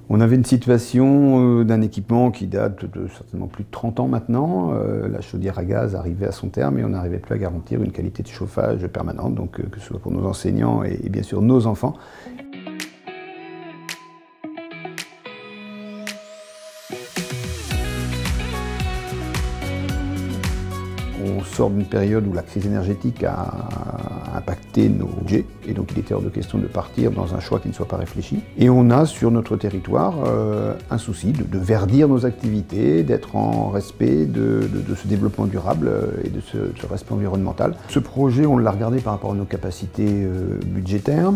On avait une situation d'un équipement qui date de certainement plus de 30 ans maintenant. La chaudière à gaz arrivait à son terme et on n'arrivait plus à garantir une qualité de chauffage permanente, donc que ce soit pour nos enseignants et bien sûr nos enfants. On sort d'une période où la crise énergétique a impacté nos budgets et donc il était hors de question de partir dans un choix qui ne soit pas réfléchi. Et on a sur notre territoire un souci de verdir nos activités, d'être en respect de ce développement durable et de ce respect environnemental. Ce projet, on l'a regardé par rapport à nos capacités budgétaires.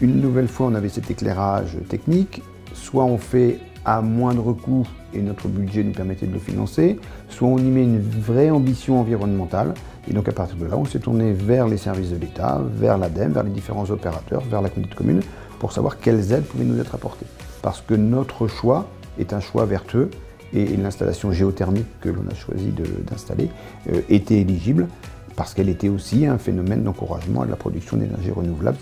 Une nouvelle fois, on avait cet éclairage technique. Soit on fait à moindre coût et notre budget nous permettait de le financer, soit on y met une vraie ambition environnementale. Et donc à partir de là, on s'est tourné vers les services de l'État, vers l'ADEME, vers les différents opérateurs, vers la communauté de communes, pour savoir quelles aides pouvaient nous être apportées. Parce que notre choix est un choix vertueux et l'installation géothermique que l'on a choisi d'installer était éligible parce qu'elle était aussi un phénomène d'encouragement à la production d'énergie renouvelable.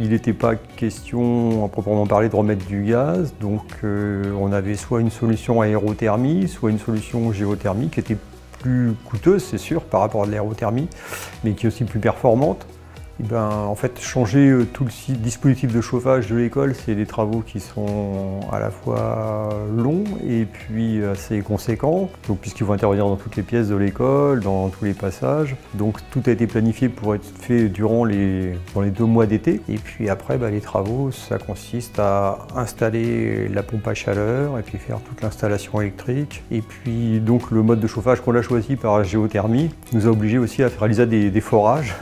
Il n'était pas question à proprement parler de remettre du gaz, donc on avait soit une solution aérothermie, soit une solution géothermie qui était plus coûteuse, c'est sûr, par rapport à l'aérothermie, mais qui est aussi plus performante. Et ben, en fait, changer tout le dispositif de chauffage de l'école, c'est des travaux qui sont à la fois longs et puis assez conséquents, puisqu'ils vont intervenir dans toutes les pièces de l'école, dans tous les passages. Donc tout a été planifié pour être fait dans les 2 mois d'été. Et puis après, les travaux, ça consiste à installer la pompe à chaleur et puis faire toute l'installation électrique. Et puis donc le mode de chauffage qu'on a choisi par la géothermie nous a obligés aussi à réaliser des forages.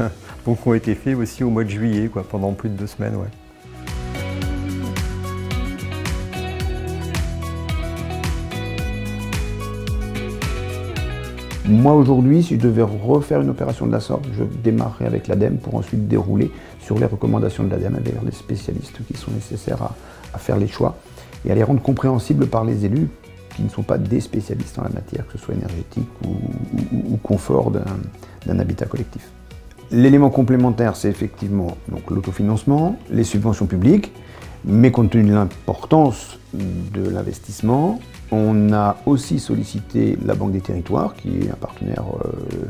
Donc ont été faits aussi au mois de juillet, pendant plus de 2 semaines. Ouais. Moi aujourd'hui, si je devais refaire une opération de la sorte, je démarrerais avec l'ADEME pour ensuite dérouler sur les recommandations de l'ADEME avec les spécialistes qui sont nécessaires à faire les choix et à les rendre compréhensibles par les élus qui ne sont pas des spécialistes en la matière, que ce soit énergétique ou confort d'un habitat collectif. L'élément complémentaire, c'est effectivement l'autofinancement, les subventions publiques, mais compte tenu de l'importance de l'investissement, on a aussi sollicité la Banque des Territoires, qui est un partenaire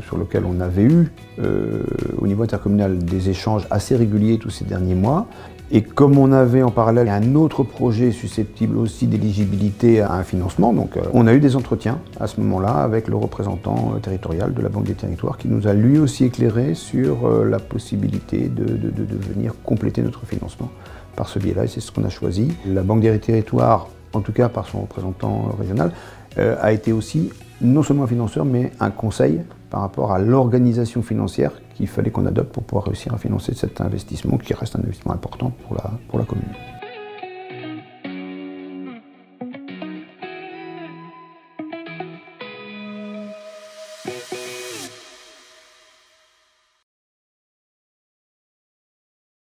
sur lequel on avait eu au niveau intercommunal des échanges assez réguliers tous ces derniers mois. Et comme on avait en parallèle un autre projet susceptible aussi d'éligibilité à un financement, donc on a eu des entretiens à ce moment-là avec le représentant territorial de la Banque des Territoires qui nous a lui aussi éclairé sur la possibilité de venir compléter notre financement par ce biais-là, et c'est ce qu'on a choisi. La Banque des Territoires, en tout cas par son représentant régional, a été aussi non seulement un financeur, mais un conseil par rapport à l'organisation financière qu'il fallait qu'on adopte pour pouvoir réussir à financer cet investissement qui reste un investissement important pour la commune.